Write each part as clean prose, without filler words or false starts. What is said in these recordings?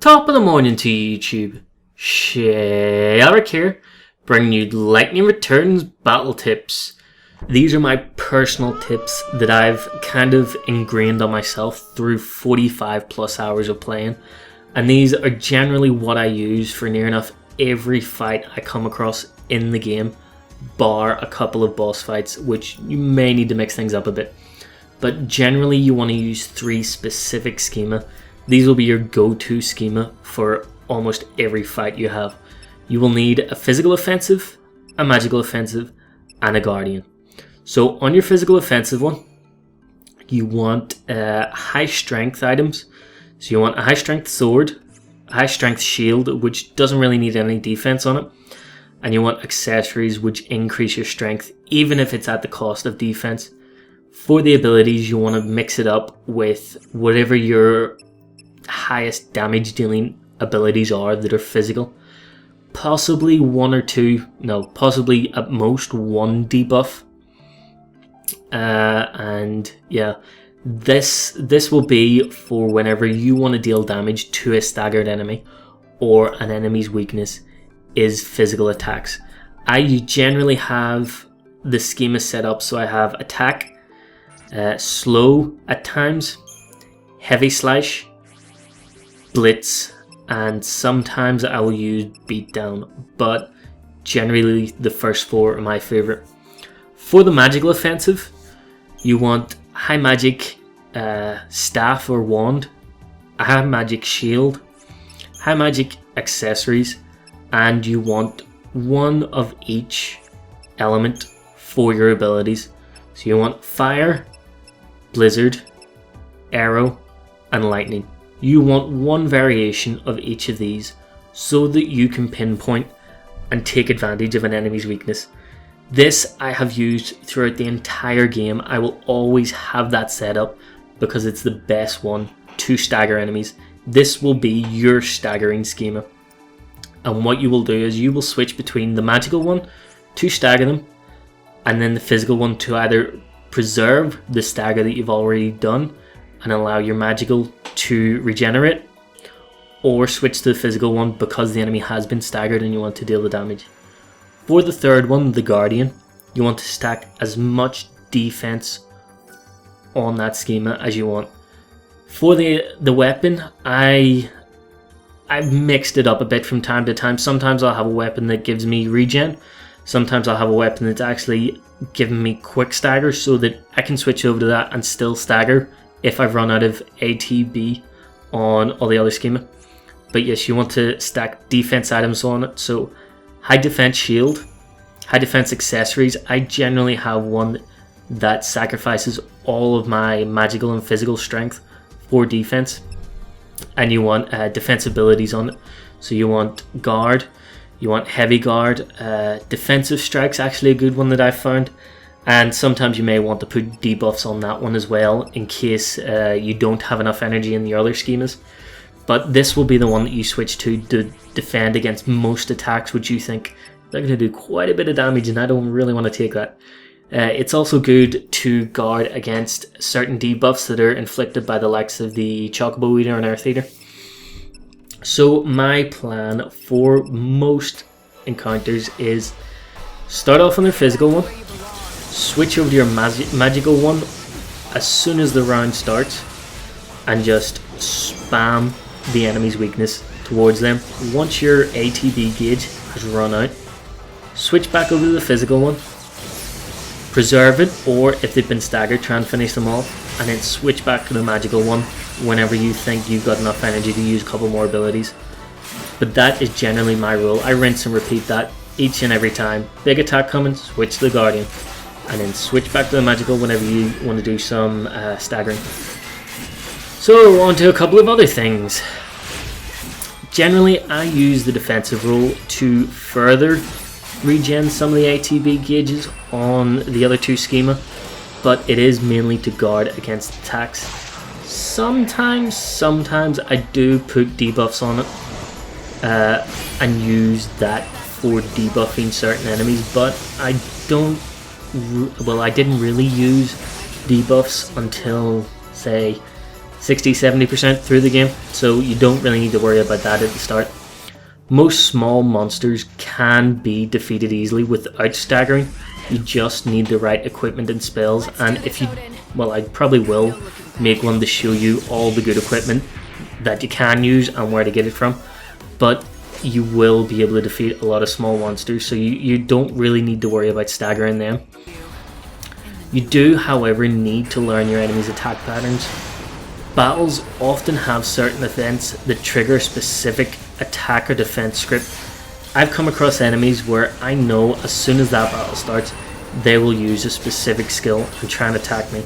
Top of the morning to YouTube. Shay here, bringing you Lightning Returns battle tips. These are my personal tips that I've kind of ingrained on myself through 45 plus hours of playing. And these are generally what I use for near enough every fight I come across in the game, bar a couple of boss fights, which you may need to mix things up a bit. But generally you want to use 3 specific schema. These will be your go-to schema for almost every fight you have. You will need a physical offensive, a magical offensive, and a guardian. So on your physical offensive one, you want high strength items. So you want a high strength sword, a high strength shield, which doesn't really need any defense on it. And you want accessories which increase your strength, even if it's at the cost of defense. For the abilities, you want to mix it up with whatever your highest damage dealing abilities are that are physical. Possibly possibly at most 1 debuff. And yeah, this will be for whenever you want to deal damage to a staggered enemy or an enemy's weakness is physical attacks. I generally have the schema set up so I have attack, slow at times, heavy slash, blitz, and sometimes I will use beatdown, but generally the first 4 are my favorite. For the magical offensive, you want high magic staff or wand, a high magic shield, high magic accessories, and you want 1 of each element for your abilities. So you want fire, blizzard, arrow, and lightning. You want 1 variation of each of these so that you can pinpoint and take advantage of an enemy's weakness. This I have used throughout the entire game. I will always have that set up because it's the best one to stagger enemies. This will be your staggering schema. And what you will do is you will switch between the magical one to stagger them, and then the physical one to either preserve the stagger that you've already done and allow your magical to regenerate, or switch to the physical one because the enemy has been staggered and you want to deal the damage. For the third one, the guardian, you want to stack as much defense on that schema as you want. For the weapon, I've mixed it up a bit from time to time. Sometimes I'll have a weapon that gives me regen. Sometimes I'll have a weapon that's actually giving me quick stagger so that I can switch over to that and still stagger if I've run out of ATB on all the other schema. But yes, you want to stack defense items on it. So high defense shield, high defense accessories. I generally have one that sacrifices all of my magical and physical strength for defense. And you want defense abilities on it. So you want guard, you want heavy guard, defensive strike's actually a good one that I've found. And sometimes you may want to put debuffs on that one as well in case you don't have enough energy in the other schemas. But this will be the one that you switch to defend against most attacks which you think they're going to do quite a bit of damage, and I don't really want to take that. It's also good to guard against certain debuffs that are inflicted by the likes of the Chocobo Eater and Earth Eater. So my plan for most encounters is start off on their physical one, switch over to your magical one as soon as the round starts, and just spam the enemy's weakness towards them. Once your ATB gauge has run out, switch back over to the physical one, preserve it, or if they've been staggered, try and finish them off, and then switch back to the magical one whenever you think you've got enough energy to use a couple more abilities. But that is generally my rule. I rinse and repeat that each and every time. Big attack coming, switch to the guardian, and then switch back to the magical whenever you want to do some staggering. So on to a couple of other things. Generally I use the defensive role to further regen some of the ATB gauges on the other 2 schema, but it is mainly to guard against attacks. Sometimes I do put debuffs on it and use that for debuffing certain enemies, but I didn't really use debuffs until say 60-70% through the game, so you don't really need to worry about that at the start. Most small monsters can be defeated easily without staggering. You just need the right equipment and spells, and if you, well, I probably will make one to show you all the good equipment that you can use and where to get it from, but you will be able to defeat a lot of small monsters, so you don't really need to worry about staggering them. You do, however, need to learn your enemy's attack patterns. Battles often have certain events that trigger a specific attack or defense script. I've come across enemies where I know as soon as that battle starts, they will use a specific skill and try and attack me.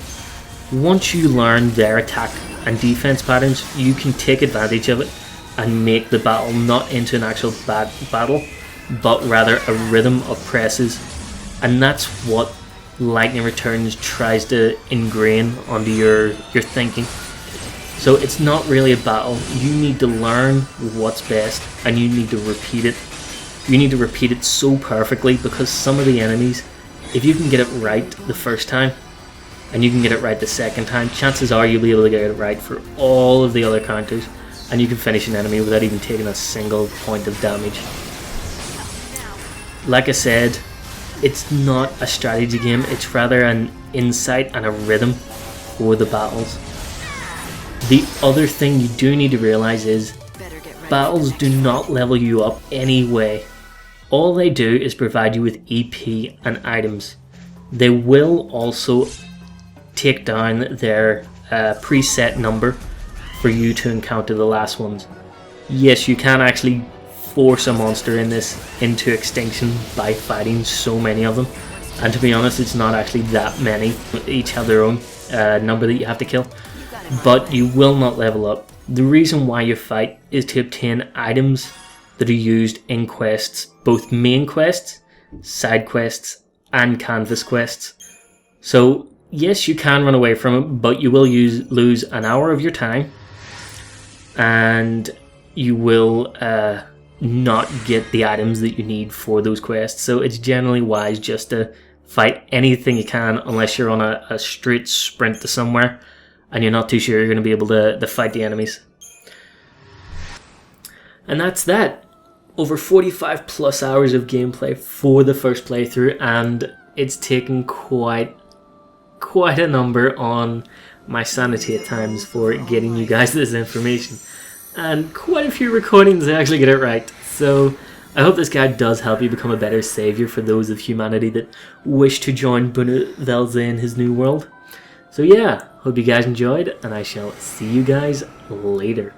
Once you learn their attack and defense patterns, you can take advantage of it and make the battle not into an actual battle, but rather a rhythm of presses. And that's what Lightning Returns tries to ingrain onto your thinking. So it's not really a battle. You need to learn what's best, and you need to repeat it. You need to repeat it so perfectly, because some of the enemies, if you can get it right the first time and you can get it right the second time, chances are you'll be able to get it right for all of the other counters, and you can finish an enemy without even taking a single point of damage. Like I said, it's not a strategy game, it's rather an insight and a rhythm for the battles. The other thing you do need to realize is battles do not level you up anyway. All they do is provide you with EP and items. They will also take down their preset number for you to encounter the last ones. Yes, you can actually force a monster in this into extinction by fighting so many of them, and to be honest, it's not actually that many. Each have their own number that you have to kill, but you will not level up. The reason why you fight is to obtain items that are used in quests, both main quests, side quests, and canvas quests. So yes, you can run away from it, but you will lose an hour of your time, and you will not get the items that you need for those quests. So it's generally wise just to fight anything you can, unless you're on a straight sprint to somewhere and you're not too sure you're going to be able to fight the enemies. And that's that. Over 45 plus hours of gameplay for the first playthrough, and it's taken quite a number on my sanity at times for getting you guys this information, and quite a few recordings to actually get it right. So I hope this guide does help you become a better savior for those of humanity that wish to join Bunvelze in his new world. So yeah, hope you guys enjoyed, and I shall see you guys later.